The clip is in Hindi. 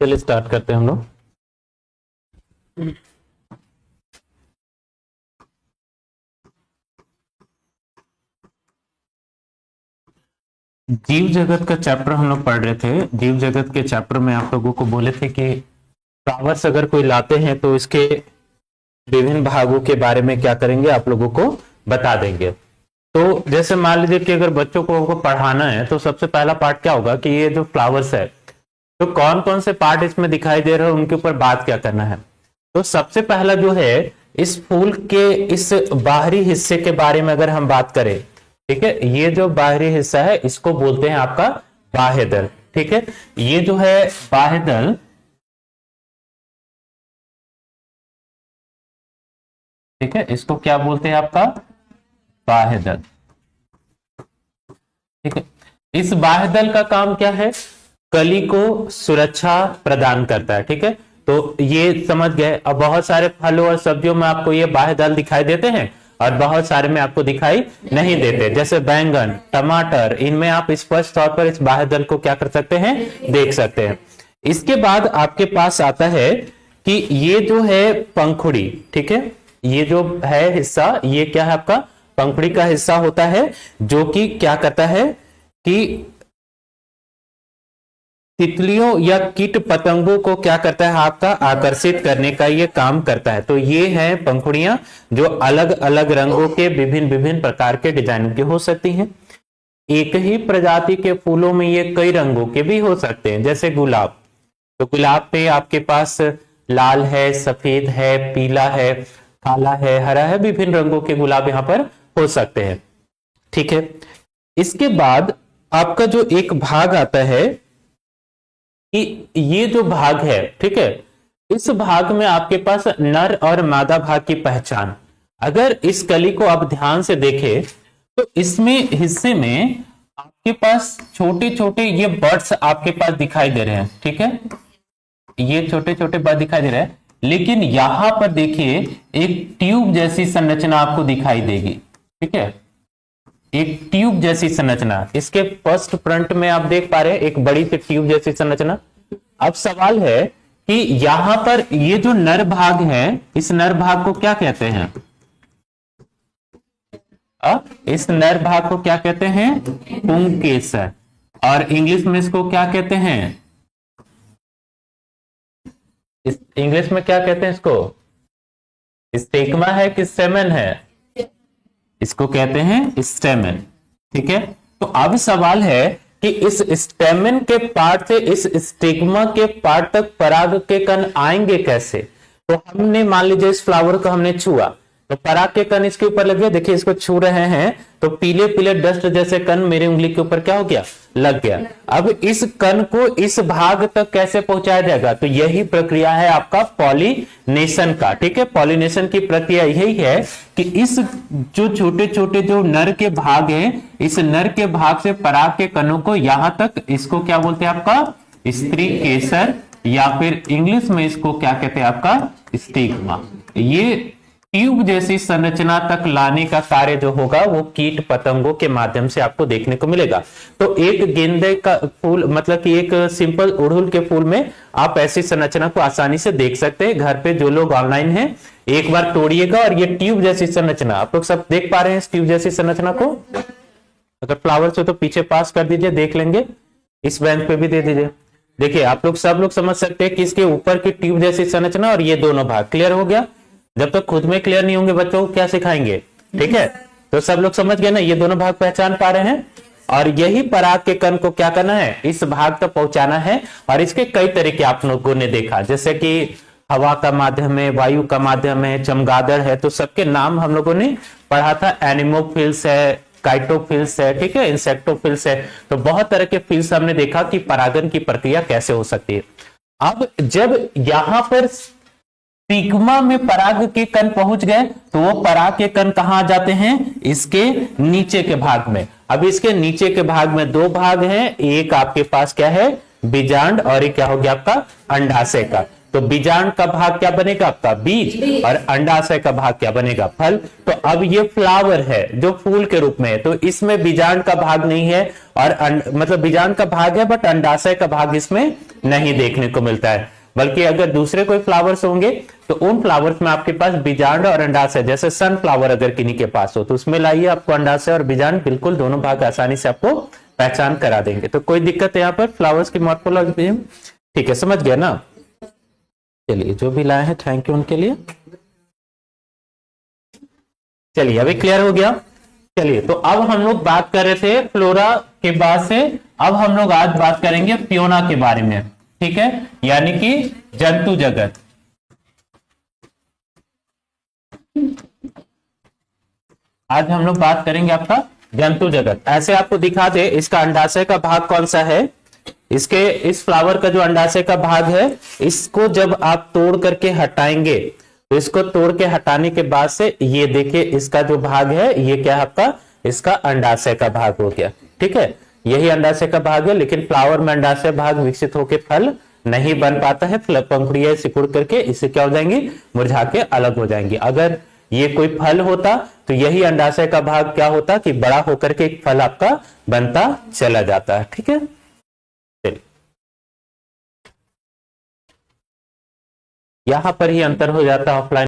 चलिए स्टार्ट करते हैं हम लोग। जीव जगत का चैप्टर हम लोग पढ़ रहे थे। जीव जगत के चैप्टर में आप लोगों को बोले थे कि फ्लावर्स अगर कोई लाते हैं तो इसके विभिन्न भागों के बारे में क्या करेंगे, आप लोगों को बता देंगे। तो जैसे मान लीजिए कि अगर बच्चों को पढ़ाना है तो सबसे पहला पार्ट क्या होगा कि ये जो फ्लावर्स है तो कौन कौन से पार्ट इसमें दिखाई दे रहे हैं उनके ऊपर बात क्या करना है। तो सबसे पहला जो है इस फूल के इस बाहरी हिस्से के बारे में अगर हम बात करें, ठीक है, ये जो बाहरी हिस्सा है इसको बोलते हैं आपका बाह्य दल। ठीक है, ये जो है बाह्य दल, ठीक है, इसको क्या बोलते हैं आपका बाह्य दल। ठीक है, इस बाह्य दल का काम क्या है, कली को सुरक्षा प्रदान करता है। ठीक है, तो ये समझ गए। अब बहुत सारे फलों और सब्जियों में आपको ये बाह्य दल दिखाई देते हैं और बहुत सारे में आपको दिखाई नहीं देते, जैसे बैंगन, टमाटर, इनमें आप स्पष्ट तौर पर इस बाह्य दल को क्या कर सकते हैं, देख सकते हैं। इसके बाद आपके पास आता है कि ये जो है पंखुड़ी, ठीक है, ये जो है हिस्सा, ये क्या है आपका पंखुड़ी का हिस्सा होता है, जो कि क्या करता है कि तितलियों या कीट पतंगों को क्या करता है आपका आकर्षित करने का ये काम करता है। तो ये हैं पंखुड़ियां जो अलग अलग रंगों के विभिन्न विभिन्न प्रकार के डिजाइन के हो सकती हैं। एक ही प्रजाति के फूलों में ये कई रंगों के भी हो सकते हैं, जैसे गुलाब। तो गुलाब पे आपके पास लाल है, सफेद है, पीला है, काला है, हरा है, विभिन्न रंगों के गुलाब यहां पर हो सकते हैं। ठीक है, इसके बाद आपका जो एक भाग आता है कि ये जो भाग है, ठीक है, इस भाग में आपके पास नर और मादा भाग की पहचान। अगर इस कली को आप ध्यान से देखें तो इसमें हिस्से में आपके पास छोटे छोटे ये बर्ड्स आपके पास दिखाई दे रहे हैं। ठीक है, ये छोटे छोटे बर्ड दिखाई दे रहे हैं, लेकिन यहां पर देखिए एक ट्यूब जैसी संरचना आपको दिखाई देगी। ठीक है, एक ट्यूब जैसी संरचना, इसके फर्स्ट फ्रंट में आप देख पा रहे हैं एक बड़ी सी ट्यूब जैसी संरचना। अब सवाल है कि यहां पर ये जो नर भाग है, इस नर भाग को क्या कहते हैं, इस नर भाग को क्या कहते हैं, पुंकेसर, और इंग्लिश में इसको क्या कहते हैं, इस इंग्लिश में क्या कहते हैं इसको, स्टिग्मा है कि स्टेमन है, इसको कहते हैं स्टेमन। ठीक है, तो अब सवाल है कि इस स्टेमन के पार्ट से इस स्टिग्मा के पार्ट तक पराग के कण आएंगे कैसे। तो हमने मान लीजिए इस फ्लावर को हमने छुआ तो पराग के कण इसके ऊपर लग गया, देखिए इसको छू रहे हैं तो पीले पीले डस्ट जैसे कण मेरी उंगली के ऊपर क्या हो गया, लग गया। अब इस कण को इस भाग तक कैसे पहुंचाया जाएगा, तो यही प्रक्रिया है आपका पॉलिनेशन का। ठीक है, पॉलिनेशन की प्रक्रिया यही है कि इस जो छोटे छोटे जो नर के भाग हैं, इस नर के भाग से पराग के कणों को यहां तक, इसको क्या बोलते हैं आपका स्त्री केसर, या फिर इंग्लिश में इसको क्या कहते हैं आपका स्टिग्मा। ये ट्यूब जैसी संरचना तक लाने का कार्य जो होगा वो कीट पतंगों के माध्यम से आपको देखने को मिलेगा। तो एक गेंदे का फूल, मतलब कि एक सिंपल उड़हुल के फूल में आप ऐसी संरचना को आसानी से देख सकते हैं। घर पे जो लोग ऑनलाइन हैं एक बार तोड़िएगा और ये ट्यूब जैसी संरचना आप लोग सब देख पा रहे हैं। इस ट्यूब जैसी संरचना को अगर फ्लावर्स हो तो पीछे पास कर दीजिए, देख लेंगे, इस बेंच पे भी दे दीजिए। देखिए आप लोग सब लोग समझ सकते हैं कि इसके ऊपर की ट्यूब जैसी संरचना और ये दोनों भाग। क्लियर हो गया? जब तक तो खुद में क्लियर नहीं होंगे बच्चों को क्या सिखाएंगे। ठीक है, तो सब लोग समझ गए ना, ये दोनों भाग पहचान पा रहे हैं। और यही पराग के कण को क्या करना है, इस भाग तक पहुंचाना है। और इसके कई तरीके आप लोगों ने देखा, जैसे कि हवा का माध्यम है, वायु का माध्यम है, चमगादड़ है, तो सबके नाम हम लोगों ने पढ़ा था। एनिमोफिल्स है, काइटोफिल्स है, ठीक है, इंसेक्टोफिल्स है। तो बहुत तरह के फिल्स हमने देखा कि परागन की प्रक्रिया कैसे हो सकती है। अब जब यहां पर स्टिग्मा में पराग के कण पहुंच गए तो वो पराग के कण कहां आ जाते हैं, इसके नीचे के भाग में। अब इसके नीचे के भाग में दो भाग हैं, एक आपके पास क्या है बीजांड और एक क्या हो गया आपका अंडाशय का। तो बीजांड का भाग क्या बनेगा आपका बीज, और अंडाशय का भाग क्या बनेगा फल। तो अब ये फ्लावर है जो फूल के रूप में है, तो इसमें बीजांड का भाग नहीं है, और मतलब बीजांड का भाग है बट अंडाशय का भाग इसमें नहीं देखने को मिलता है। बल्कि अगर दूसरे कोई फ्लावर्स होंगे तो उन फ्लावर्स में आपके पास बीजांड और अंडाशय, जैसे सनफ्लावर अगर किन्हीं के पास हो तो उसमें लाइए आपको अंडाशय और बीजांड बिल्कुल दोनों भाग आसानी से आपको पहचान करा देंगे। तो कोई दिक्कत है यहाँ पर फ्लावर्स की मॉर्फोलॉजी में? ठीक है, समझ गया ना। चलिए, जो भी लाए हैं थैंक यू उनके लिए। चलिए, अभी क्लियर हो गया। चलिए, तो अब हम लोग बात कर रहे थे फ्लोरा के बाद से, अब हम लोग आज बात करेंगे फ्योना के बारे में, ठीक है, यानी कि जंतु जगत। आज हम लोग बात करेंगे आपका जंतु जगत। ऐसे आपको दिखा दे, इसका अंडाशय का भाग कौन सा है, इसके इस फ्लावर का जो अंडाशय का भाग है, इसको जब आप तोड़ करके हटाएंगे तो इसको तोड़ के हटाने के बाद से ये देखिए इसका जो भाग है ये क्या है आपका, इसका अंडाशय का भाग हो गया। ठीक है, यही अंडाशय का भाग है, लेकिन फ्लावर में अंडाशय भाग विकसित होकर फल नहीं बन पाता है, पंखुड़ियां सिकुड़ करके इससे क्या हो जाएंगी, मुरझा के अलग हो जाएंगी। अगर ये कोई फल होता तो यही अंडाशय का भाग क्या होता कि बड़ा होकर के एक फल आपका बनता चला जाता है। ठीक है, यहां पर ही अंतर हो जाता है ऑफलाइन